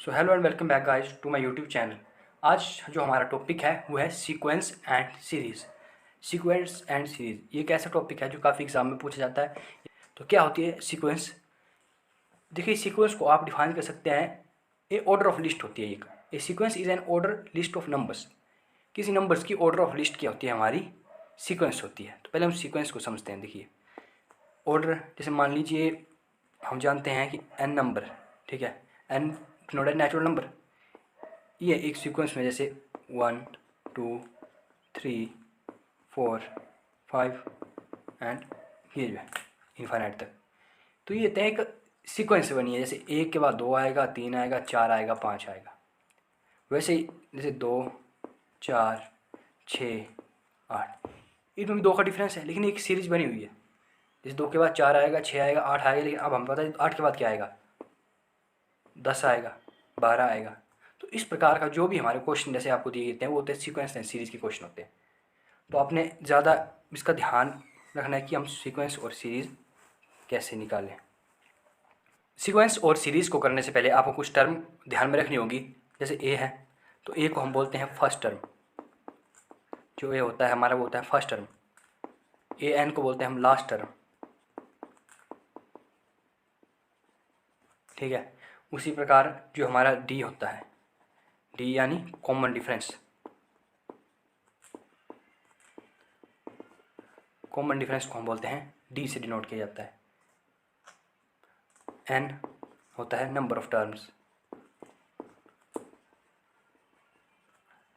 So hello and welcome back guys to my YouTube channel. आज जो हमारा topic है वो है sequence and series. Sequence and series ये एक ऐसा टॉपिक है जो काफ़ी एग्जाम में पूछा जाता है। तो क्या होती है सीक्वेंस? देखिए, सीक्वेंस को आप डिफाइन कर सकते हैं, ए ऑर्डर ऑफ लिस्ट होती है। एक a sequence is an order list of numbers. किसी नंबर्स की ऑर्डर ऑफ लिस्ट क्या होती है? हमारी सीक्वेंस होती है। तो पहले हम सीक्वेंस को समझते हैं। देखिए, ऑर्डर जैसे मान लीजिए हम जानते हैं कि एन नंबर, ठीक है, एन डिनोटेड नेचुरल नंबर। ये एक सीक्वेंस में जैसे 1 2 3 4 5 एंड ये जो है इनफाइनाइट तक। तो ये तय एक सीक्वेंस से बनी है। जैसे एक के बाद 2 आएगा, 3 आएगा, 4 आएगा, 5 आएगा। वैसे ही जैसे 2 4 6 8, इनमें भी 2 का डिफरेंस है, लेकिन एक सीरीज बनी हुई है। जैसे 2 के बाद 4 आएगा, 6 आएगा, 8 आएगा, लेकिन अब हम पता है 8 के बाद क्या आएगा, 10 आएगा, 12 आएगा। तो इस प्रकार का जो भी हमारे क्वेश्चन जैसे आपको दिए जाते हैं वो होते हैं सीक्वेंस एंड सीरीज़ के क्वेश्चन होते हैं। तो आपने ज़्यादा इसका ध्यान रखना है कि हम सीक्वेंस और सीरीज़ कैसे निकालें। सीक्वेंस और सीरीज़ को करने से पहले आपको कुछ टर्म ध्यान में रखनी होगी। जैसे ए है, तो ए को हम बोलते हैं फर्स्ट टर्म। जो ए होता है हमारा वो होता है फर्स्ट टर्म। ए एन को बोलते हैं हम लास्ट टर्म, ठीक है। उसी प्रकार जो हमारा डी होता है, डी यानी कॉमन डिफरेंस। कॉमन डिफरेंस को हम बोलते हैं डी से डिनोट किया जाता है। एन होता है नंबर ऑफ टर्म्स।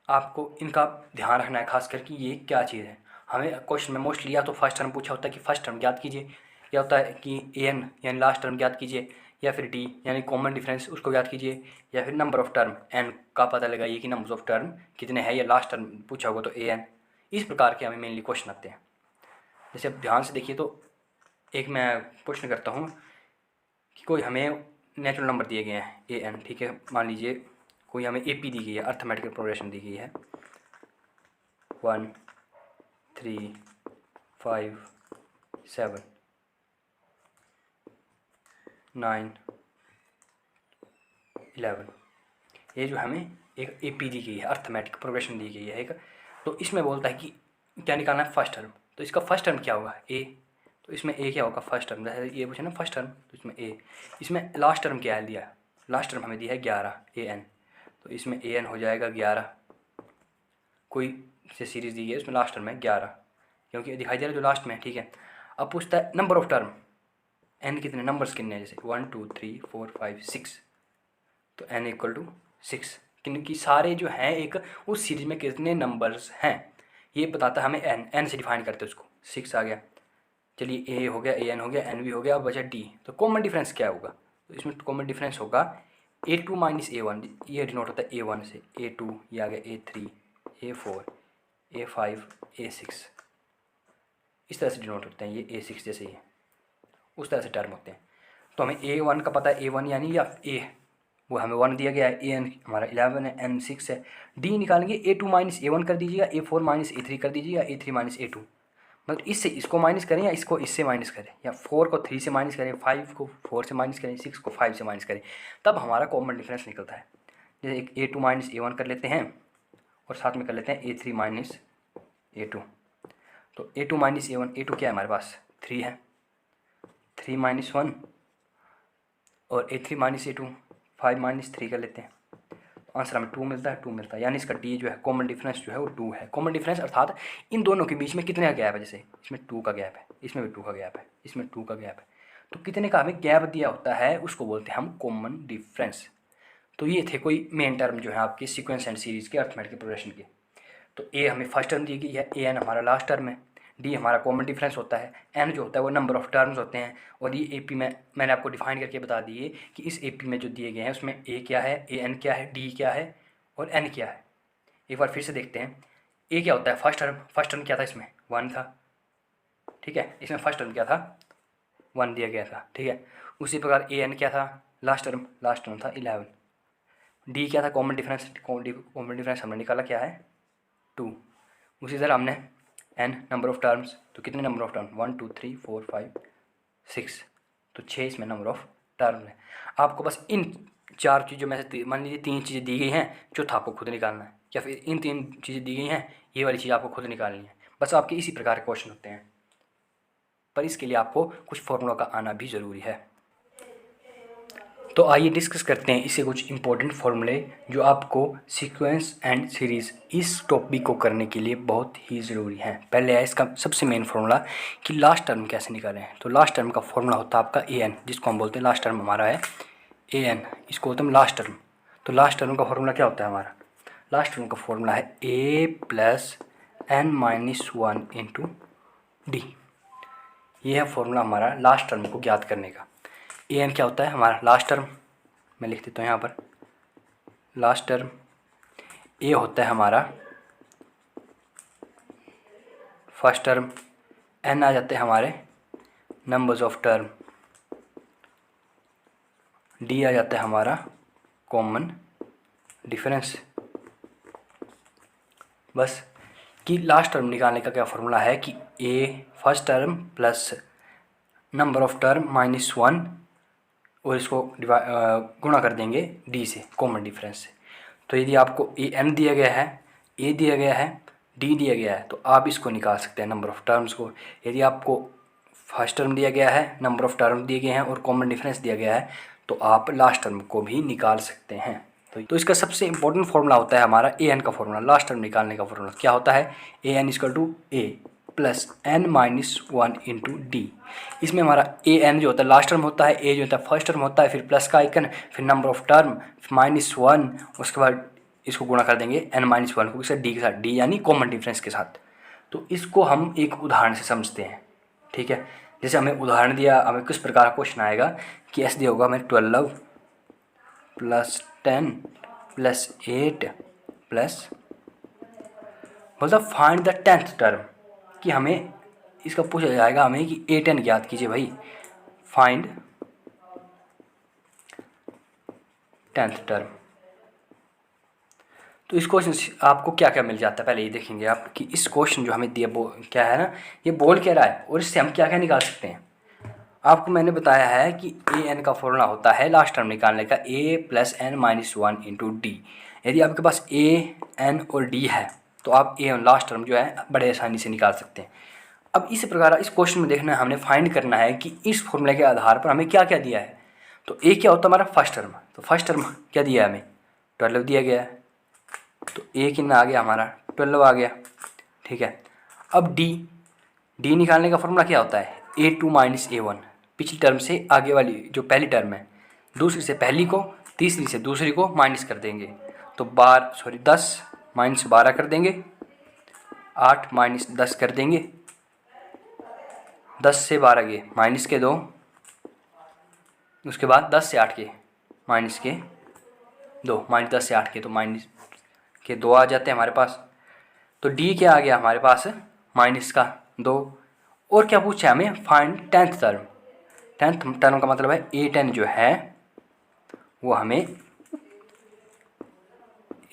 आपको इनका ध्यान रखना है खास करके ये क्या चीज़ है। हमें क्वेश्चन में मोस्टली या तो फर्स्ट टर्म पूछा होता है कि फर्स्ट टर्म ज्ञात कीजिए, या होता है कि एन यानी लास्ट टर्म ज्ञात कीजिए, या फिर डी यानी कॉमन डिफरेंस उसको ज्ञात कीजिए, या फिर नंबर ऑफ टर्म एन का पता लगाइए कि नंबर ऑफ टर्म कितने हैं, या लास्ट टर्म पूछा होगा तो ए एन। इस प्रकार के हमें मेनली क्वेश्चन आते हैं। जैसे अब ध्यान से देखिए, तो एक मैं प्रश्न करता हूँ कि कोई हमें नेचुरल नंबर दिए गए हैं ए एन, ठीक है। मान लीजिए कोई हमें ए पी दी गई है, अर्थमेटिकल प्रोग्रेशन दी गई है 1 3 5 7 9 11। ये जो हमें एक ए पी दी गई है, अर्थमेटिक प्रोग्रेशन दी गई है एक। तो इसमें बोलता है कि क्या निकालना है, फर्स्ट टर्म। तो इसका फर्स्ट टर्म क्या होगा, ए। तो इसमें ए क्या होगा, फर्स्ट टर्म। जैसे ये पूछे ना फर्स्ट टर्म, तो इसमें ए। इसमें लास्ट टर्म क्या है दिया, लास्ट टर्म हमें दिया है 11 ए एन। तो इसमें ए एन हो जाएगा 11। कोई से सीरीज़ दी गई है उसमें लास्ट टर्म है 11, क्योंकि दिखाई दे रहा है जो लास्ट में है, ठीक है। अब पूछता है नंबर ऑफ टर्म, एन कितने नंबर्स कितने हैं, जैसे 1 2 3 4 5 6। तो एन इक्वल टू 6, क्योंकि सारे जो हैं एक उस सीरीज में कितने नंबर्स हैं ये बताता है हमें। एन से डिफाइन करते हैं उसको। 6 आ गया, चलिए ए हो गया, ए एन हो गया, एन भी हो गया, अब बचा डी। तो कॉमन डिफरेंस क्या होगा, तो इसमें कॉमन डिफरेंस होगा A2 माइनस A1। ये डिनोट होता है A1 से, A2 ये आ गया A3 A4 A5 A6। इस तरह से डिनोट होते हैं ये A6 जैसे ये उस तरह से टर्म होते हैं। तो हमें A1 का पता है, A1 यानी या A वो हमें 1 दिया गया है, A n हमारा 11 है, N 6 है। D निकालेंगे, A2 माइनस A1 कर दीजिएगा, A4 माइनस A3 कर दीजिएगा, A3 माइनस A2। मतलब इससे इसको माइनस करें या इसको इससे माइनस करें, या 4 को 3 से माइनस करें, 5 को 4 से माइनस करें, 6 को 5 से माइनस करें, तब हमारा कॉमन डिफरेंस निकलता है। जैसे एक A2 माइनस A1 कर लेते हैं और साथ में कर लेते हैं A3 माइनस A2। तो A2 माइनस A1, A2 क्या है हमारे पास 3 है, 3 माइनस 1, और A3 माइनस A2 5 माइनस 3 कर लेते हैं। तो आंसर हमें 2 मिलता है, 2 मिलता है। यानी इसका डी जो है कॉमन डिफरेंस जो है वो 2 है। कॉमन डिफरेंस अर्थात इन दोनों के बीच में कितने का गैप है, जैसे इसमें 2 का गैप है, इसमें भी 2 का गैप है, इसमें 2 का गैप है। तो कितने का हमें गैप दिया होता है उसको बोलते हैं हम कॉमन डिफरेंस। तो ये थे कोई मेन टर्म जो है आपकी सीक्वेंस एंड सीरीज़ के अर्थमेटिक प्रोग्रेशन के। तो ए हमें फर्स्ट टर्म दी गई है, ए एन हमारा लास्ट टर्म है, डी हमारा कॉमन डिफरेंस होता है, एन जो होता है वो नंबर ऑफ टर्म्स होते हैं। और ये ए पी में मैंने आपको डिफाइन करके बता दिए कि इस ए पी में जो दिए गए हैं उसमें ए क्या है, ए एन क्या है, डी क्या है और एन क्या है। एक बार फिर से देखते हैं। ए क्या होता है, फर्स्ट टर्म। फर्स्ट टर्म क्या था इसमें 1 था, ठीक है। इसमें फर्स्ट टर्म क्या था 1 दिया गया था, ठीक है। उसी प्रकार ए एन क्या था, लास्ट टर्म था 11। डी क्या था, कॉमन डिफरेंस। कॉमन डिफरेंस हमने निकाला क्या है 2। उसी तरह हमने एन नंबर ऑफ टर्म्स, तो कितने नंबर ऑफ टर्म 1 2 3 4 5 6, तो 6 इसमें नंबर ऑफ टर्म है। आपको बस इन चार चीज़ों में से मान लीजिए 3 चीज़ें दी गई हैं, चौथा आपको खुद निकालना है, या फिर इन 3 चीज़ें दी गई हैं, ये वाली चीज़ आपको खुद निकालनी है। बस आपके इसी प्रकार के क्वेश्चन होते हैं, पर इसके लिए आपको कुछ फॉर्मूला का आना भी ज़रूरी है। तो आइए डिस्कस करते हैं इससे कुछ इंपॉर्टेंट फॉर्मूले जो आपको सीक्वेंस एंड सीरीज़ इस टॉपिक को करने के लिए बहुत ही ज़रूरी हैं। पहले है इसका सबसे मेन फार्मूला कि लास्ट टर्म कैसे निकालें। तो लास्ट टर्म का फार्मूला होता है आपका ए एन, जिसको हम बोलते हैं लास्ट टर्म हमारा है ए एन, इसको बोलते हैं लास्ट टर्म। तो लास्ट टर्म का फार्मूला क्या होता है हमारा? लास्ट टर्म का फार्मूला है A plus N minus one into D. ये है फॉर्मूला हमारा लास्ट टर्म को ज्ञात करने का। ए एन क्या होता है हमारा लास्ट टर्म, मैं लिख देता हूँ यहाँ पर लास्ट टर्म। ए होता है हमारा फर्स्ट टर्म, एन आ जाते हैं हमारे नंबर्स ऑफ टर्म, डी आ जाता है हमारा कॉमन डिफरेंस। बस कि लास्ट टर्म निकालने का क्या फॉर्मूला है कि A first term plus number of term minus one, और इसको गुणा कर देंगे डी से, कॉमन डिफरेंस से। तो यदि आपको ए एन दिया गया है, ए दिया गया है, डी दिया गया है, तो आप इसको निकाल सकते हैं नंबर ऑफ टर्म्स को। यदि आपको फर्स्ट टर्म दिया गया है, नंबर ऑफ टर्म दिए गए हैं और कॉमन डिफरेंस दिया गया है, तो आप लास्ट टर्म को भी निकाल सकते हैं। तो इसका सबसे इंपॉर्टेंट फॉर्मूला होता है हमारा ए एन का फॉर्मूला। लास्ट टर्म निकालने का फॉर्मूला क्या होता है? A N equal to A plus N minus one into D. इसमें हमारा ए एन जो होता है लास्ट टर्म होता है, ए जो होता है फर्स्ट टर्म होता है, फिर प्लस का आइकन, फिर number of term minus one, उसके बाद इसको गुणा कर देंगे एन माइनस वन को किससे? डी के साथ, डी यानी कॉमन डिफरेंस के साथ। तो इसको हम एक उदाहरण से समझते हैं, ठीक है। जैसे हमें उदाहरण दिया, हमें किस प्रकार का क्वेश्चन आएगा कि ऐसे दिया होगा हमें 12 प्लस 10 प्लस 8 प्लस, मतलब फाइंड द 10th टर्म, कि हमें इसका पूछा जाएगा हमें कि ए 10 ज्ञात कीजिए भाई, फाइंड 10th टर्म। तो इस क्वेश्चन से आपको क्या क्या मिल जाता है पहले ये देखेंगे आप कि इस क्वेश्चन जो हमें दिया क्या है ना, ये बोल क्या रहा है और इससे हम क्या क्या निकाल सकते हैं। आपको मैंने बताया है कि ए एन का फॉर्मूला होता है लास्ट टर्म निकालने का A plus N minus one into D. यदि आपके पास ए एन और डी है तो आप ए एन लास्ट टर्म जो है बड़े आसानी से निकाल सकते हैं। अब इस प्रकार इस क्वेश्चन में देखना है, हमने फाइंड करना है कि इस फॉर्मूले के आधार पर हमें क्या क्या दिया है। तो ए क्या होता है हमारा फर्स्ट टर्म, तो फर्स्ट टर्म क्या दिया है हमें? 12 दिया गया है, तो ए कितना आ गया हमारा? 12 आ गया, ठीक है। अब डी निकालने का फॉर्मूला क्या होता है? A2 माइनस A1, पिछली टर्म से आगे वाली जो पहली टर्म है, दूसरी से पहली को, तीसरी से दूसरी को माइनस कर देंगे, तो 10 माइनस 12 कर देंगे, 8 माइनस 10 कर देंगे, 10 से 12 के माइनस के 2, उसके बाद 10 से 8 के माइनस के 2, माइनस 10 से 8 के तो माइनस के 2 आ जाते हैं हमारे पास। तो डी क्या आ गया हमारे पास? माइनस का 2। और क्या पूछा है हमें? Find 10th term. 10th term का मतलब है A10 जो है वो हमें,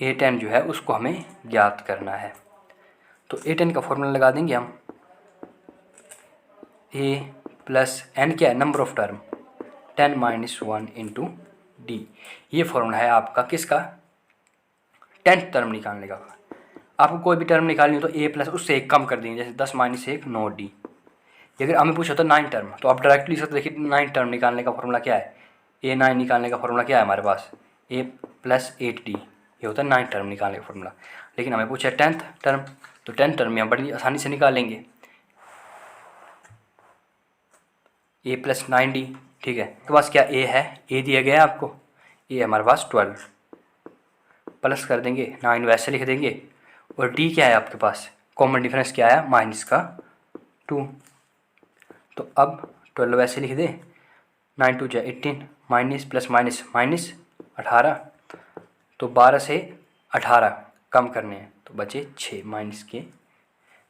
A10 जो है उसको हमें ज्ञात करना है। तो A10 का फॉर्मूला लगा देंगे हम, A प्लस एन क्या है? Number of term, 10 minus one into D. ये फॉर्मूला है आपका किसका? 10th टर्म निकालने का। आपको कोई भी टर्म निकालनी हो तो ए प्लस उससे एक कम कर देंगे, जैसे 10 माइनस 1 9 डी। अगर हमें पूछा तो 9 टर्म, तो आप डायरेक्टली सकते देखिए 9 टर्म निकालने का फॉर्मूला क्या है? A9 निकालने का फॉर्मूला क्या है हमारे पास? ए प्लस 8D, ये होता है 9 टर्म निकालने का फॉर्मूला। लेकिन हमें पूछा है 10th टर्म, तो 10th टर्म में हम बड़ी आसानी से निकालेंगे, ए प्लस 9D, ठीक है। तो पास क्या ए है? ए दिया गया है आपको, ए हमारे पास 12, प्लस कर देंगे 9 वैसे लिख देंगे, और डी क्या है आपके पास? कॉमन डिफरेंस क्या है? माइनस का 2। तो अब 12 वैसे लिख दे, 9 2 जा 18, माइनस प्लस माइनस माइनस 18, तो 12 से 18 कम करने हैं तो बचे 6, माइनस के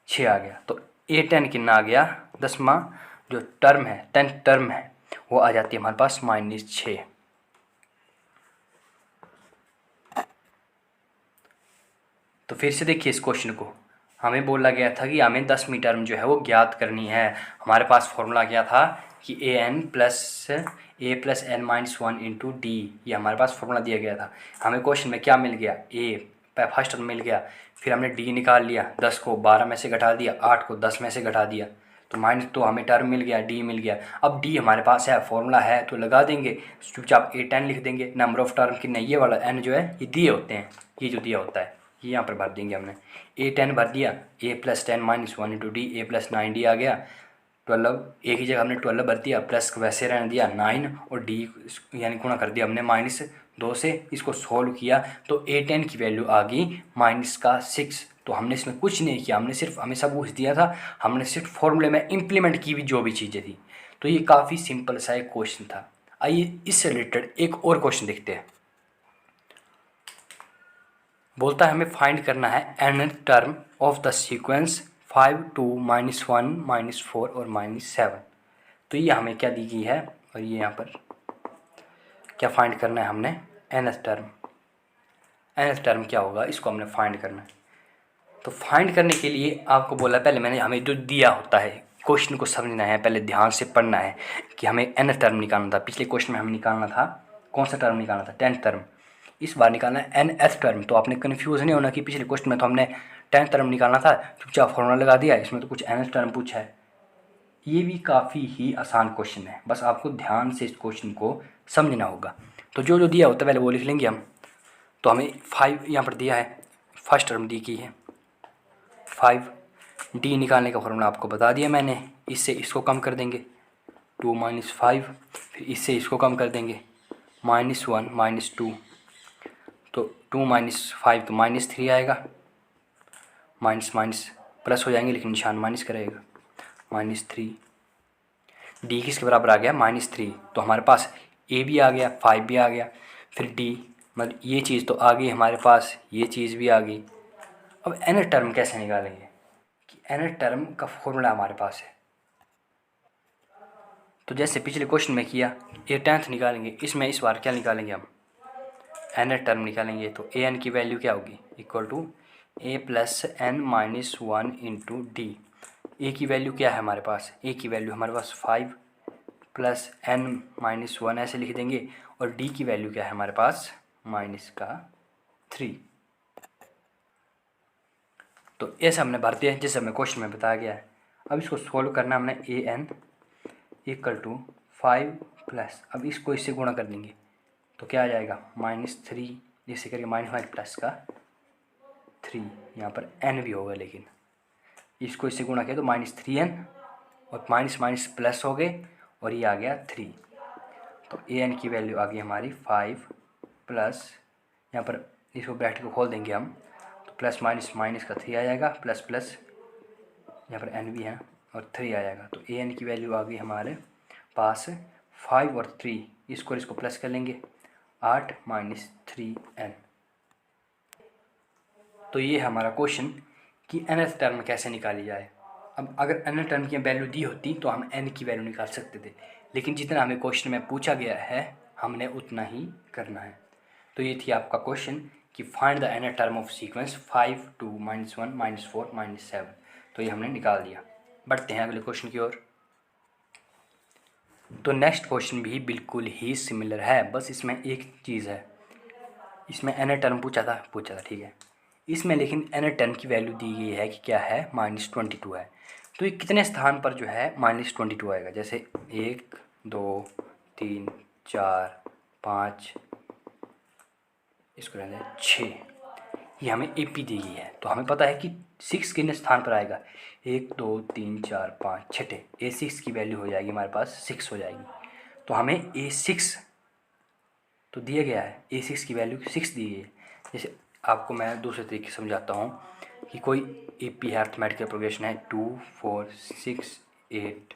6 आ गया। तो A10 कितना आ गया? 10वां जो टर्म है, 10th टर्म है, वो आ जाती है हमारे पास -6। तो फिर से देखिए इस क्वेश्चन को, हमें बोला गया था कि हमें 10वीं टर्म जो है वो ज्ञात करनी है। हमारे पास फॉर्मूला क्या था कि a+n-1 इंटू डी, ये हमारे पास फॉर्मूला दिया गया था। हमें क्वेश्चन में क्या मिल गया, फर्स्ट टर्म मिल गया, फिर हमने डी निकाल लिया, 10 को 12 में से घटा दिया, 8 को 10 में से घटा दिया, तो माइनस, तो हमें टर्म मिल गया, डी मिल गया। अब डी हमारे पास है, फॉर्मूला है तो लगा देंगे, चुपचाप a10 लिख देंगे। नंबर ऑफ टर्म कितने, ये वाला n जो है ये दिए होते हैं, ये जो दिया होता है ये यहाँ पर भर देंगे हमने। a10 भर दिया, a+10-1 इंटू डी, a+9d आ गया, 12, एक ही जगह हमने 12 भर दिया, प्लस वैसे रहने दिया 9, और डी यानी गुणा कर दिया हमने -2 से। इसको सोल्व किया तो a10 की वैल्यू आ गई -6। तो हमने इसमें कुछ नहीं किया, हमने सिर्फ, हमें सब कुछ दिया था, हमने सिर्फ फॉर्मूले में इम्प्लीमेंट की भी जो भी चीज़ें थी। तो ये काफ़ी सिंपल सा एक क्वेश्चन था। आइए इससे रिलेटेड एक और क्वेश्चन देखते हैं। बोलता है हमें फाइंड करना है nth term of the sequence 5, 2, -1, -4 और -7। तो ये हमें क्या दी गई है, और ये यहाँ पर क्या फाइंड करना है हमने, nth टर्म। nth टर्म क्या होगा, इसको हमने फाइंड करना है। तो फाइंड करने के लिए आपको बोला, पहले मैंने, हमें जो दिया होता है क्वेश्चन को समझना है, पहले ध्यान से पढ़ना है कि हमें nth टर्म निकालना था। पिछले क्वेश्चन में हमें निकालना था, कौन सा टर्म निकालना था, 10th टर्म। इस बार निकालना है nth टर्म। तो आपने कन्फ्यूज़ नहीं होना कि पिछले क्वेश्चन में तो हमने 10th टर्म निकालना था, चुपचाप फॉर्मूला लगा दिया, इसमें तो कुछ nth टर्म पूछा है। ये भी काफ़ी ही आसान क्वेश्चन है, बस आपको ध्यान से इस क्वेश्चन को समझना होगा। तो जो जो दिया होता है पहले वो लिख लेंगे हम। तो हमें 5 यहाँ पर दिया है, फर्स्ट टर्म दी की है 5, डी निकालने का फॉर्मूला आपको बता दिया मैंने, इससे इसको कम कर देंगे 2 - 5, फिर इससे इसको कम कर देंगे -1 -2, तो 2 - 5 तो -3 आएगा, माइनस माइनस प्लस हो जाएंगे लेकिन निशान माइनस करेगा, -3। डी किसके बराबर आ गया, -3। तो हमारे पास ए भी आ गया, 5 भी आ गया, फिर डी, मतलब ये चीज़ तो आ गई हमारे पास, ये चीज़ भी आ गई। अब एन टर्म कैसे निकालेंगे, कि एन टर्म का फॉर्मूला हमारे पास है। तो जैसे पिछले क्वेश्चन में किया, ए 10th निकालेंगे, इसमें इस बार क्या निकालेंगे हम, एन टर्म निकालेंगे। तो ए एन की वैल्यू क्या होगी, equal to a+n-1 into D. A की वैल्यू क्या है हमारे पास, ए की वैल्यू हमारे पास 5 + n-1 ऐसे लिख देंगे, और डी की वैल्यू क्या है हमारे पास -3। तो ऐसा हमने भर दिया जैसे हमें क्वेश्चन में बताया गया है। अब इसको सोल्व करना हमने, an = 5 प्लस, अब इसको इससे गुणा कर देंगे तो क्या आ जाएगा -3, जैसे करके -5 प्लस का 3, यहाँ पर n भी होगा लेकिन इसको इससे गुणा किया तो -3n, और माइनस माइनस प्लस हो गए, और ये आ गया 3। तो an की वैल्यू आ गई हमारी 5 प्लस, यहाँ पर इसको ब्रैकेट को खोल देंगे हम, तो प्लस माइनस माइनस का 3 आ जाएगा, प्लस प्लस यहाँ पर n भी है और 3 आ जाएगा। तो an की वैल्यू आ गई हमारे पास 5 और 3, इसको प्लस कर लेंगे, 8 - 3n। तो ये हमारा क्वेश्चन कि nth टर्म कैसे निकाली जाए। अब अगर nth टर्म की वैल्यू दी होती तो हम n की वैल्यू निकाल सकते थे, लेकिन जितना हमें क्वेश्चन में पूछा गया है हमने उतना ही करना है। तो ये थी आपका क्वेश्चन कि find the nth term of sequence 5, 2, -1, -4, -7। तो ये हमने निकाल दिया। बढ़ते हैं अगले क्वेश्चन की ओर। तो नेक्स्ट क्वेश्चन भी बिल्कुल ही सिमिलर है, बस इसमें एक चीज़ है, इसमें nth टर्म पूछा था ठीक है, इसमें लेकिन nth टर्म की वैल्यू दी गई है कि क्या है, -22 है। तो ये कितने स्थान पर जो है -22 आएगा, जैसे 1, 2, 3, 4, 5, इसको रहने 6, ये हमें AP दी गई है। तो हमें पता है कि 6 कितने स्थान पर आएगा, 1, 2, 3, 4, 5, छठे, A6 की वैल्यू हो जाएगी हमारे पास 6 हो जाएगी। तो हमें A6 तो दिया गया है, A6 की वैल्यू 6 दी गई है। जैसे आपको मैं दूसरे तरीके से समझाता हूँ कि कोई AP है, अर्थमेटिकल प्रोग्रेशन है 2, 4, 6, 8,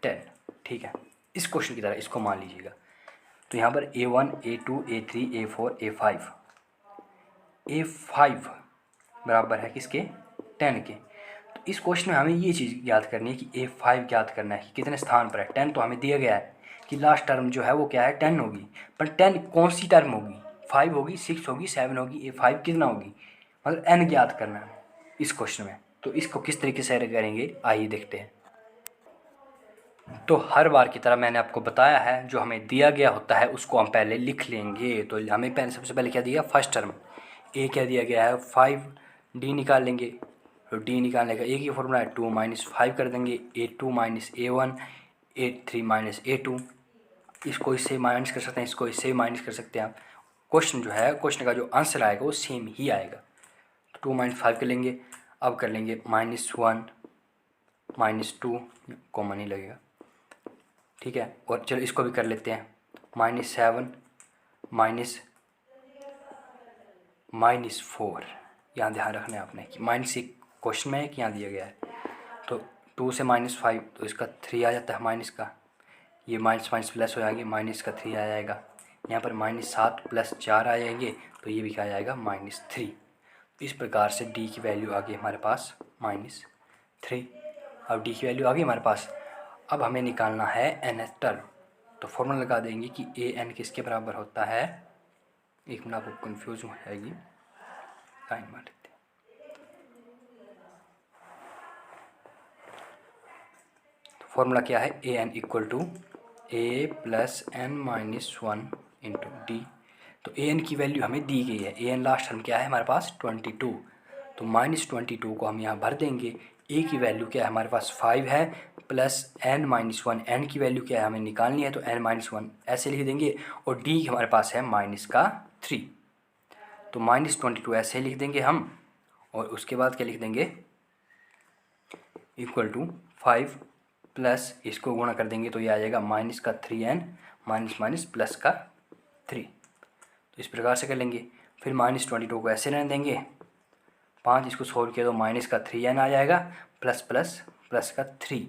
10, ठीक है। इस क्वेश्चन की तरह इसको मान लीजिएगा। तो यहाँ पर A1, A2, A3, A4, A5, A5 बराबर है किसके, 10 के। तो इस क्वेश्चन में हमें ये चीज़ याद करनी है कि A5 ज्ञात करना है कि कितने स्थान पर है। 10 तो हमें दिया गया है कि लास्ट टर्म जो है वो क्या है, 10 होगी, पर 10 कौन सी टर्म होगी, 5 होगी, 6 होगी, 7 होगी, A5 कितना होगी, मतलब n ज्ञात करना है इस क्वेश्चन में। तो इसको किस तरीके से करेंगे आइए देखते हैं। तो हर बार की तरह मैंने आपको बताया है, जो हमें दिया गया होता है उसको हम पहले लिख लेंगे। तो हमें पहले सबसे पहले क्या दिया, फर्स्ट टर्म ए क्या दिया गया है 5, डी निकाल लेंगे। तो डी निकालने का एक ही फॉर्मूला है 2 - 5 कर देंगे, A2 - A1, A3 - A2। इसको इससे माइनस कर सकते हैं, इसको इससे माइनस कर सकते हैं आप। क्वेश्चन जो है, क्वेश्चन का जो आंसर आएगा वो सेम ही आएगा। तो 2 - 5 कर लेंगे। अब कर लेंगे -1 -2, कॉमन ही लगेगा, ठीक है। और चलो इसको भी कर लेते हैं -7 -4। यहाँ ध्यान रखना है आपने कि माइनस एक क्वेश्चन में है कि यहाँ दिया गया है। तो 2 से -5 तो इसका 3 आ जाता है माइनस का, ये माइनस माइनस प्लस हो जाएंगे, माइनस का 3 आ जाएगा। यहाँ पर -7 + 4 आ जाएंगे, तो ये भी क्या आ जाएगा -3। इस प्रकार से डी की वैल्यू आ गई हमारे पास -3। अब डी की वैल्यू आ गई हमारे पास। अब हमें निकालना है nth टर्म। तो फॉर्मूला लगा देंगे कि an किसके बराबर होता है, एक मिनट आपको कन्फ्यूज हो जाएगी, लाइन मार लेते हैं। तो फॉर्मूला क्या है, an = a + n - 1 × d। तो an की वैल्यू हमें दी गई है, an लास्ट टर्म क्या है हमारे पास 22। तो -22 को हम यहाँ भर देंगे। a की वैल्यू क्या है हमारे पास 5 है, प्लस n - 1, n की वैल्यू क्या है हमें निकालनी है, तो n - 1 ऐसे लिख देंगे। और d हमारे पास है -3, तो -22 ऐसे लिख देंगे हम। और उसके बाद क्या लिख देंगे, = 5 प्लस इसको गुणा कर देंगे तो ये आ जाएगा -3n +3। तो इस प्रकार से कर लेंगे। फिर -22 को ऐसे रहने देंगे, 5 इसको सोल्व किया तो -3n आ जाएगा, प्लस प्लस प्लस का 3।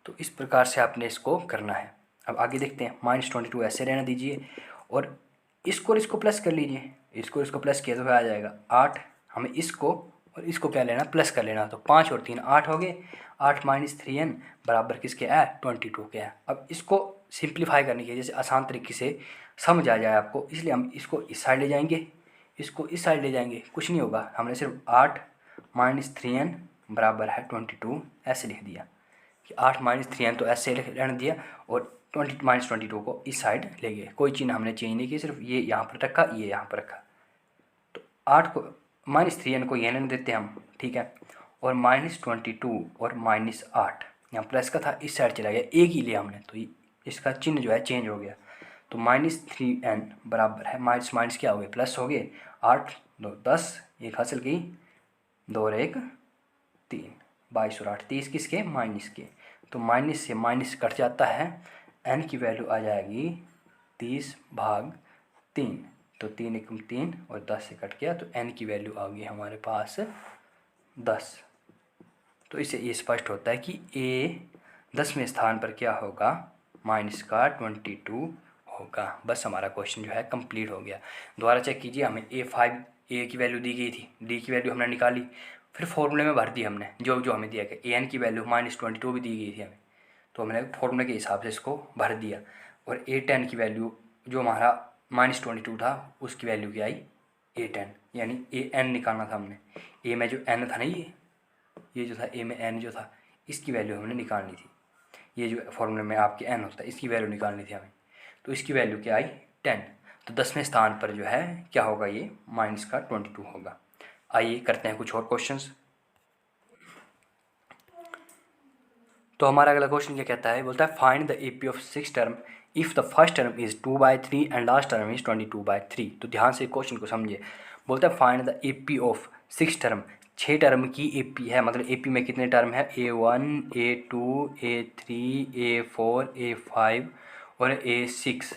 तो इस प्रकार से आपने इसको करना है। अब आगे देखते हैं, -22 ऐसे रहने दीजिए और इसको प्लस कर लीजिए। इसको प्लस किया तो आ जाएगा 8। हमें इसको और इसको क्या लेना, प्लस कर लेना। तो 5 और 3 8 हो गए। 8 - 3n बराबर किसके है 22 के है। अब इसको सिंप्लीफाई करने के लिए जैसे आसान तरीके से समझ आ जाए आपको, इसलिए हम इसको इस साइड ले जाएंगे, इसको इस साइड ले जाएंगे, कुछ नहीं होगा। हमने सिर्फ 8 - 3n बराबर है 22 ऐसे लिख दिया कि 8 - 3n तो ऐसे रहने दिया और 20 - 22 को इस साइड ले गए। कोई चिन्ह हमने चेंज नहीं की, सिर्फ ये यहाँ पर रखा, ये यहाँ पर रखा। तो 8 को -3n को ये लेने देते हैं हम, ठीक है। और -22 और -8 यहाँ प्लस का था, इस साइड चला गया, एक ही लिया हमने, तो इसका चिन्ह जो है चेंज हो गया। तो -3n बराबर है माइनस माइनस क्या हो गए, प्लस हो गए। 8 2 10, एक हासिल की, 2 और 1 3, 22 और 8 30 किसके माइनस के। तो माइनस से माइनस कट जाता है, n की वैल्यू आ जाएगी 30/3। तो 3 × 3 और 10 से कट गया, तो n की वैल्यू आ गई हमारे पास 10। तो इससे ये स्पष्ट होता है कि a 10वें स्थान पर क्या होगा, -22 होगा। बस हमारा क्वेश्चन जो है कंप्लीट हो गया। दोबारा चेक कीजिए, हमें a की वैल्यू दी गई थी, d की वैल्यू हमने निकाली, फिर फॉर्मूले में भर दी हमने जो जो हमें दिया गया। an की वैल्यू -22 भी दी गई थी हमें, तो हमने फॉर्मूले के हिसाब से इसको भर दिया। और a10 की वैल्यू जो हमारा -22 था उसकी वैल्यू क्या आई a10, यानी an निकालना था हमने। a में जो n था ना, ये जो था a में n जो था, इसकी वैल्यू हमने निकालनी थी। ये जो फॉर्मूले में आपके n होता है इसकी वैल्यू निकालनी थी हमें, तो इसकी वैल्यू क्या आई 10। तो 10वें स्थान पर जो है क्या होगा, ये -22 होगा। आइए करते हैं कुछ और क्वेश्चंस। तो हमारा अगला क्वेश्चन क्या कहता है, बोलता है find the AP of 6 term if the first term is 2/3 and last term is 22/3। तो ध्यान से क्वेश्चन को समझिए। बोलता है find the AP of 6 term, 6 term की AP है, मतलब AP में कितने टर्म है, A1 A2 A3 A4 A5 और A6।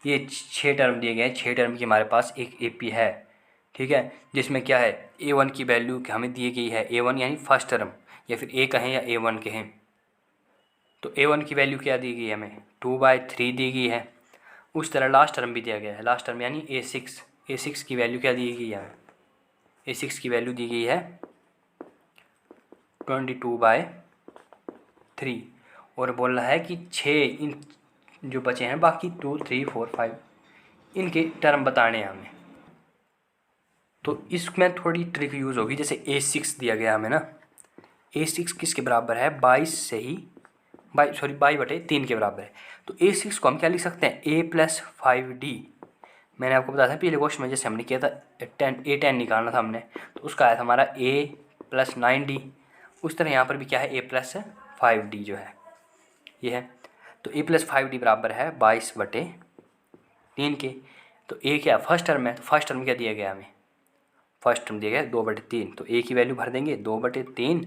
ये 6 टर्म दिए गए हैं। 6 टर्म की हमारे पास एक AP है, ठीक है, जिसमें क्या है A1 की वैल्यू हमें दी गई है, A1 यानी फर्स्ट टर्म, या फिर A कहें या A1 कहें। तो A1 की वैल्यू क्या दी गई है हमें 2/3 दी गई है। उस तरह लास्ट टर्म भी दिया गया है, लास्ट टर्म यानी A6 की वैल्यू क्या दी गई है हमें, A6 की वैल्यू दी गई है 22/3। और बोल रहा है कि 6 इन जो बचे हैं बाकी 2 3 4 5 इनके टर्म बताने हैं हमें। तो इसमें थोड़ी ट्रिक यूज़ होगी, जैसे A6 दिया गया हमें ना, A6 किसके बराबर है, 22 से ही 22/3 के बराबर है। तो A6 को हम क्या लिख सकते हैं, A+5D। मैंने आपको बताया था पहले क्वेश्चन में, जैसे हमने किया था A10 निकालना था हमने, तो उसका आया था हमारा A+9D। उस तरह यहाँ पर भी क्या है, A+5D जो है ये है। तो A+5D बराबर है 22/3 के। तो A क्या फर्स्ट टर्म है, तो फर्स्ट टर्म क्या दिया गया हमें, फर्स्ट टर्म दिया गया 2/3। तो A की वैल्यू भर देंगे 2/3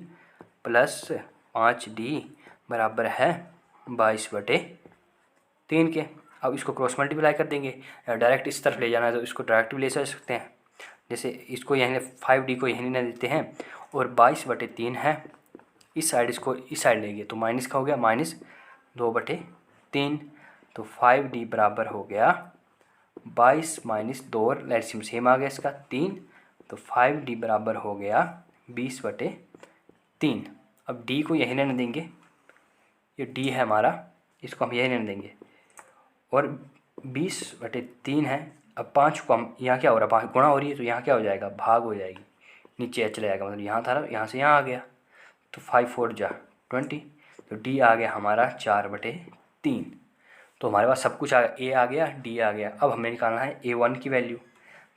प्लस 5D बराबर है 22/3 के। अब इसको क्रॉस मल्टीप्लाई कर देंगे, डायरेक्ट इस तरफ ले जाना है तो इसको डायरेक्ट भी ले जा सकते हैं। जैसे इसको यहीं 5D को यहीं ले देते हैं और 22/3 है, इस साइड इसको इस साइड लेंगे तो माइनस का हो गया -2/3। तो 5D बराबर हो गया 22 - 2 और एलसीएम सेम आ गया इसका 3। तो 5D बराबर हो गया 20/3। अब D को यहीं रहने देंगे, ये D है हमारा, इसको हम यहीं रहने देंगे और 20/3 है। अब 5 को हम यहाँ क्या हो रहा है, 5 गुणा हो रही है तो यहाँ क्या हो जाएगा, भाग हो जाएगी, नीचे चला जाएगा, मतलब यहाँ था यहाँ से यहाँ आ गया। तो 5 4 जा 20। तो D आ गया हमारा 4/3। तो हमारे पास सब कुछ आ गया, A आ गया, D आ गया। अब हमें निकालना है A1 की वैल्यू।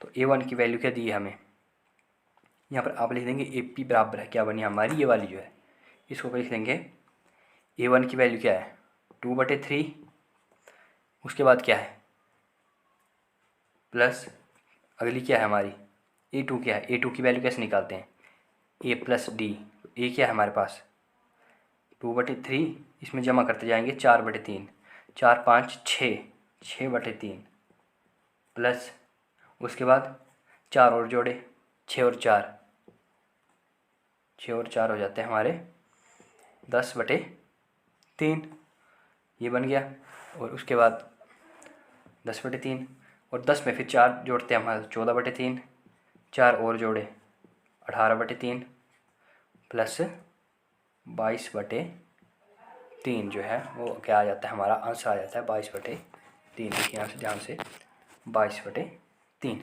तो A1 की वैल्यू क्या दी है हमें, यहाँ पर आप लिख देंगे AP बराबर है क्या बनी हमारी, ये वाली जो है, इसको लिख देंगे A1 की वैल्यू क्या है 2/3। उसके बाद क्या है प्लस, अगली क्या है हमारी A2 क्या है, A2 की वैल्यू कैसे निकालते हैं, A+D। A क्या है हमारे पास 2/3, इसमें जमा करते जाएंगे 4/3, 4 5 6, 6/3 प्लस उसके बाद 4 और जोड़े, 6 और 4 हो जाते हैं हमारे 10/3, ये बन गया। और उसके बाद 10/3 और 10 में फिर 4 जोड़ते हैं हमारे 14/3, 4 और जोड़े 18/3 प्लस 22/3 जो है वो क्या आ जाता है, हमारा आंसर आ जाता है 22/3। देखिए यहाँ से ध्यान से 22/3।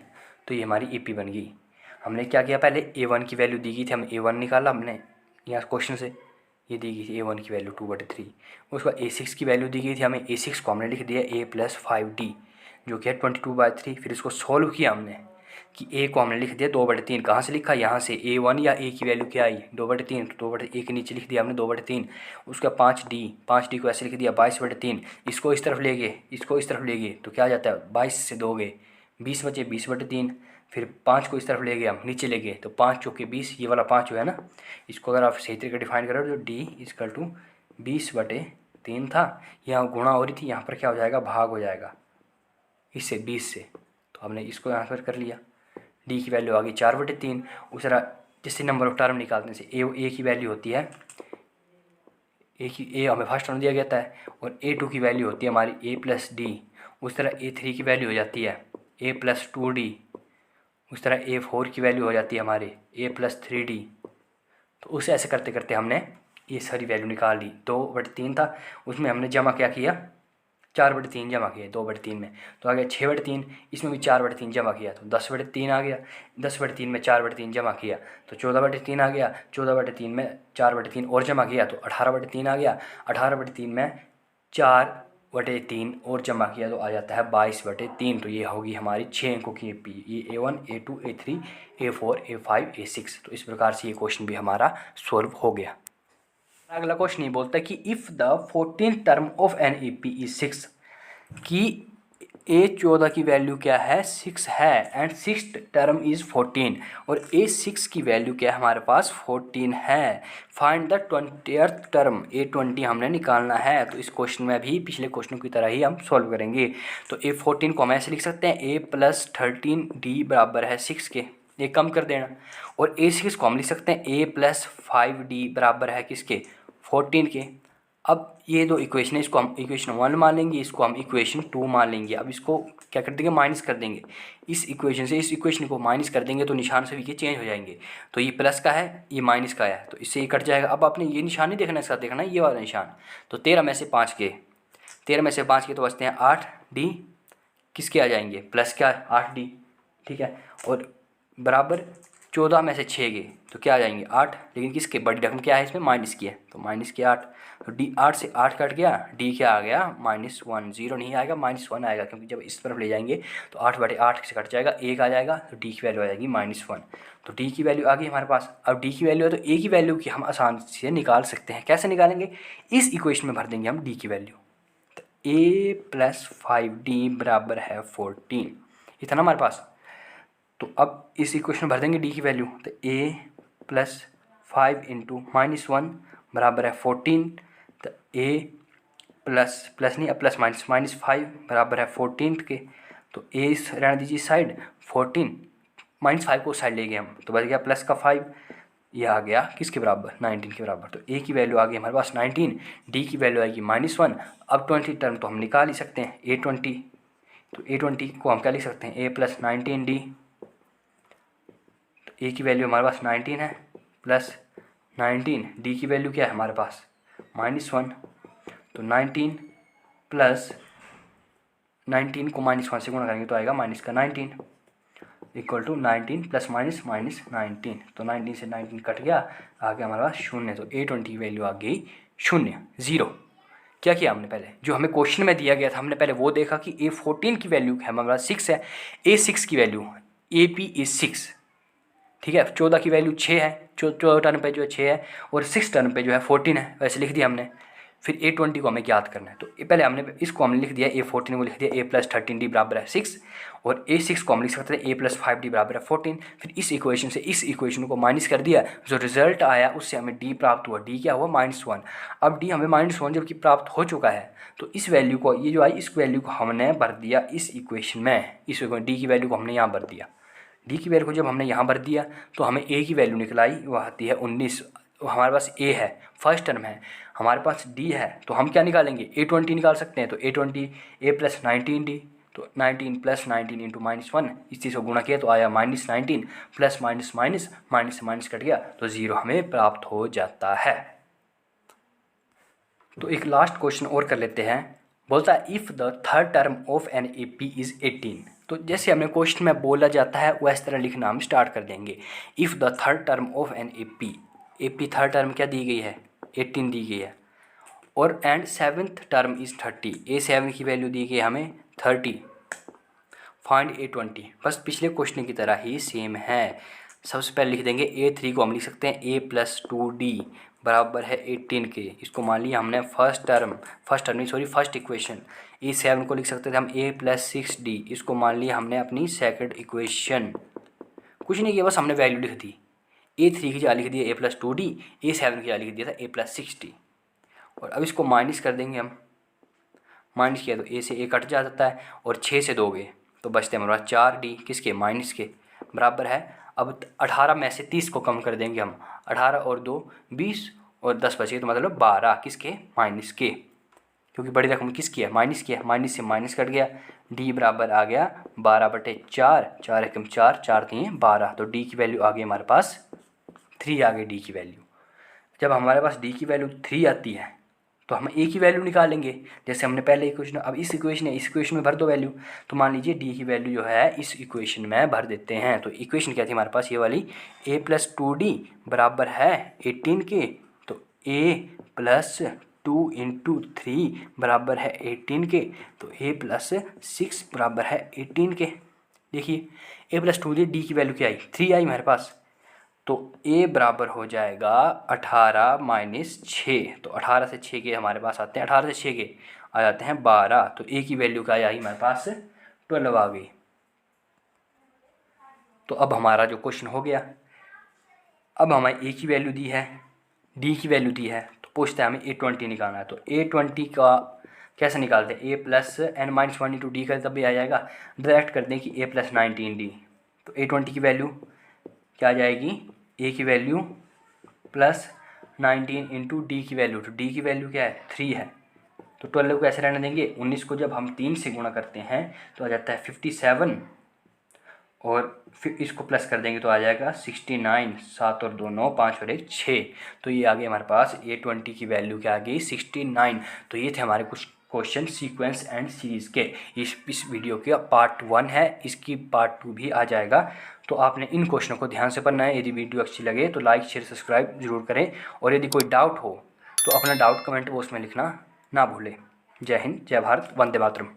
तो ये हमारी EP बन गई। हमने क्या किया, पहले A1 की वैल्यू दी गई थी, हम A1 निकाला हमने यहाँ क्वेश्चन से, ये दी गई थी A1 की वैल्यू 2/3। उसके बाद A6 की वैल्यू दी गई थी हमें, A6 को हमने लिख दिया A+5D जो कि है 22/3। फिर इसको सॉल्व किया हमने कि A को हमने लिख दिया 2/3। कहाँ से लिखा, यहाँ से A1 या A की वैल्यू क्या आई 2/3, तो 2/3 के नीचे लिख दिया हमने 2/3। उसका 5D को ऐसे लिख दिया 22/3। इसको इस तरफ ले गए, इसको इस तरफ ले गए तो क्या आ जाता है 22 से 2 गए 20 बचे 20/3। फिर 5 को इस तरफ ले गए, हम नीचे ले गए तो 5 चौके 20, ये वाला 5 जो है ना, इसको अगर आप सही तरीके डिफाइन करो तो D = 20/3 था। यहाँ गुणा हो रही थी, यहाँ पर क्या हो जाएगा, भाग हो जाएगा इससे 20 से। तो हमने इसको यहाँ पर कर लिया, D की वैल्यू आ गई 4/3। उस तरह जिससे नंबर ऑफ टर्म निकालने से A की वैल्यू होती है, A हमें फर्स्ट टर्म दिया गया है और A2 की वैल्यू होती है हमारी A+D। उस तरह A3 की वैल्यू हो जाती है A+2D। उस तरह A4 की वैल्यू हो जाती है हमारे A+3D। तो उसे ऐसे करते करते हमने ये सारी वैल्यू निकाल ली। 2/3 था, उसमें हमने जमा क्या किया 4/3 जमा किया 2/3 में, तो आ गया 6/3। इसमें भी 4/3 जमा किया तो 10/3 आ गया। 10/3 में 4/3 जमा किया तो 14/3 आ गया। 14/3 में 4/3 और जमा किया तो 18/3 आ गया। 18/3 में 4/3 और जमा किया तो आ जाता है 22/3। तो ये होगी हमारी 6 अंकों की EP, ये A1 A2 A3 A4 A5 A6। तो इस प्रकार से ये क्वेश्चन भी हमारा सॉल्व हो गया। अगला क्वेश्चन ये बोलता है कि if the 14th term of an EP is 6, कि A14 की वैल्यू क्या है 6 है एंड 6th टर्म इज 14 और A6 की वैल्यू क्या है हमारे पास 14 है। Find the 20th term, A20 हमने निकालना है। तो इस क्वेश्चन में भी पिछले क्वेश्चन की तरह ही हम सॉल्व करेंगे। तो A14 को हम ऐसे लिख सकते हैं A+13D बराबर है 6 के, ये कम कर देना। और A6 को हम लिख सकते हैं A+5D बराबर है किसके 14 के। अब ये दो इक्वेशन है, इसको हम इक्वेशन 1 मान लेंगे, इसको हम इक्वेशन 2 मान लेंगे। अब इसको क्या कर देंगे, माइनस कर देंगे। इस इक्वेशन से इस इक्वेशन को माइनस कर देंगे तो निशान सभी के चेंज हो जाएंगे। तो ये प्लस का है, ये माइनस का है, तो इससे ये कट जाएगा। अब आपने ये निशान नहीं देखना, इसका देखना है ये वाला निशान। तो 13 में से 5 के, 13 में से 5 के तो बचते हैं 8D, किसके आ जाएंगे प्लस क्या 8D, ठीक है। और बराबर 14 में से 6 गए तो क्या आ जाएंगे 8, लेकिन किसके बड़ी रकम क्या है इसमें माइनस की है तो माइनस के 8, तो डी 8 से 8 कट गया, डी क्या आ गया -1, 0 नहीं आएगा -1 आएगा, क्योंकि जब इस तरफ ले जाएंगे तो 8/8 से कट जाएगा, 1 आ जाएगा, तो डी की वैल्यू आ जाएगी -1। तो डी की वैल्यू आ गई हमारे पास। अब डी की वैल्यू है तो ए की वैल्यू की हम आसान से निकाल सकते हैं। कैसे निकालेंगे, इस इक्वेशन में भर देंगे हम डी की वैल्यू। तो a + 5d बराबर है 14, इतना हमारे पास। तो अब इस इक्वेशन में भर देंगे डी की वैल्यू, तो a + 5 × -1 बराबर है 14, तो a प्लस नहीं, अब प्लस -5 बराबर है 14 के, तो a रहने दीजिए साइड, 14 -5 को साइड ले गए हम, तो बच गया प्लस का 5, ये आ गया किसके बराबर 19 के बराबर। तो a की वैल्यू आ गई हमारे पास 19, d की वैल्यू आएगी -1। अब 20 टर्म तो हम निकाल ही सकते हैं, a20, तो a20 को हम क्या लिख सकते हैं, a + 19d, तो a की वैल्यू हमारे पास 19 है, प्लस 19, d की वैल्यू क्या है हमारे पास -1, तो 19 + 19 को -1 से गुणा करेंगे तो आएगा माइनस का 19 = 19 + -19, तो 19 से 19 कट गया, आ गया हमारे पास 0। तो a20 की वैल्यू आ गई 0। क्या किया हमने पहले, जो हमें क्वेश्चन में दिया गया था हमने पहले वो देखा कि a14 की वैल्यू है हमारे पास 6 है, a6 की वैल्यू AP is 6, ठीक है। 14 की वैल्यू 6 है, 14 टर्म पे जो है 6 है, और 6 टर्म पे जो है 14 है, वैसे लिख दिया हमने। फिर a20 को हमें ज्ञात करना है, तो पहले हमने इसको हमने लिख दिया, a14 को लिख दिया a + 13d बराबर है 6, और a6 को हम लिख सकते हैं a + 5d बराबर है 14। फिर इस इक्वेशन से इस इक्वेशन को माइनस कर दिया, जो रिजल्ट आया उससे हमें d प्राप्त हुआ, d क्या हुआ -1। अब d हमें -1 जबकि प्राप्त हो चुका है, तो इस वैल्यू को, ये जो आई इस वैल्यू को हमने भर दिया इस इक्वेशन में, इस d की वैल्यू को हमने यहाँ भर दिया। डी की वैल्यू को जब हमने यहाँ भर दिया तो हमें ए की वैल्यू निकल आई, वो आती है 19। हमारे पास ए है, फर्स्ट टर्म है, हमारे पास डी है, तो हम क्या निकालेंगे, a20 निकाल सकते हैं। तो a20 a + 19d, तो 19 + 19 × -1, इस चीज़ को गुणा किया तो आया -19, प्लस माइनस से माइनस कट गया तो 0 हमें प्राप्त हो जाता है। तो एक लास्ट क्वेश्चन और कर लेते हैं। बोलता है if the third term of an AP is 18, तो जैसे हमें क्वेश्चन में बोला जाता है वैसे तरह लिखना हम स्टार्ट कर देंगे। If the third term of an AP third term क्या दी गई है 18 दी गई है, और and seventh term is 30, a7 की वैल्यू दी गई हमें 30, फाइंड a20। बस पिछले क्वेश्चन की तरह ही सेम है। सबसे पहले लिख देंगे a3 को हम लिख सकते हैं a + 2d बराबर है 18 के, इसको मान लिया हमने फर्स्ट इक्वेशन। a7 को लिख सकते थे हम a + 6d, इसको मान लिया हमने अपनी सेकंड इक्वेशन। कुछ नहीं किया, बस हमने वैल्यू लिख दी, a3 की जगह लिख दिया a + 2d, a7 की जगह लिख दिया था a + 6d। और अब इसको माइनस कर देंगे हम, माइनस किया तो a से a कट जाता है, और 6 से 2 गए तो बचते हैं हमारे पास 4d, किसके माइनस के, बराबर है। अब 18 में से 30 को कम कर देंगे हम, 18 और 2 20, और 10 बचे तो मतलब 12, किसके माइनस के, क्योंकि बड़ी रकम किसकी है माइनस की है, माइनस से माइनस कट गया, d बराबर आ गया 12/4, 4 एकम 4, 4 3 12, तो d की वैल्यू आ गई हमारे पास 3 आ गई d की वैल्यू। जब हमारे पास d की वैल्यू 3 आती है तो हम a की वैल्यू निकालेंगे, जैसे हमने पहले इक्वेशन, अब इस इक्वेशन में भर दो वैल्यू। तो मान लीजिए d की वैल्यू जो है इस इक्वेशन में भर देते हैं। तो इक्वेशन क्या थी हमारे पास, ये वाली a + 2d बराबर है 18 के, तो a + 2 × 3 बराबर है 18 के, तो a + 6 बराबर है 18 के। देखिए a + 2d, d की वैल्यू क्या आई 3 आई हमारे पास, तो a बराबर हो जाएगा 18 - 6, तो 18 से 6 के हमारे पास आते हैं, 18 से 6 के आ जाते हैं 12, तो a की वैल्यू क्या आई हमारे पास 12 आ गई। तो अब हमारा जो क्वेश्चन हो गया, अब हमें a की वैल्यू दी है, d की वैल्यू दी है, तो पूछता है हमें a20 निकालना है। तो a20 का कैसे निकालते हैं, a + n - 1 × d का तब भी आ जाएगा, डायरेक्ट कर दें कि a + 19d, तो a20 की वैल्यू क्या आ जाएगी, a की वैल्यू + 19 × d की वैल्यू, तो d की वैल्यू क्या है 3 है, तो 12 को ऐसे रहने देंगे। 19 को जब हम 3 से गुणा करते हैं तो आ जाता है 57, और फिर इसको प्लस कर देंगे तो आ जाएगा 69, 7 और 2 9, 5 और 1 6, तो ये आ गई हमारे पास a20 की वैल्यू क्या आ गई 69। तो ये थे हमारे कुछ क्वेश्चन सीक्वेंस एंड सीरीज़ के। इस वीडियो का पार्ट 1 है, इसकी पार्ट 2 भी आ जाएगा। तो आपने इन क्वेश्चनों को ध्यान से पढ़ना है। यदि वीडियो अच्छी लगे तो लाइक शेयर सब्सक्राइब जरूर करें, और यदि कोई डाउट हो तो अपना डाउट कमेंट बॉक्स में लिखना ना भूलें। जय हिंद, जय भारत, वंदे मातरम।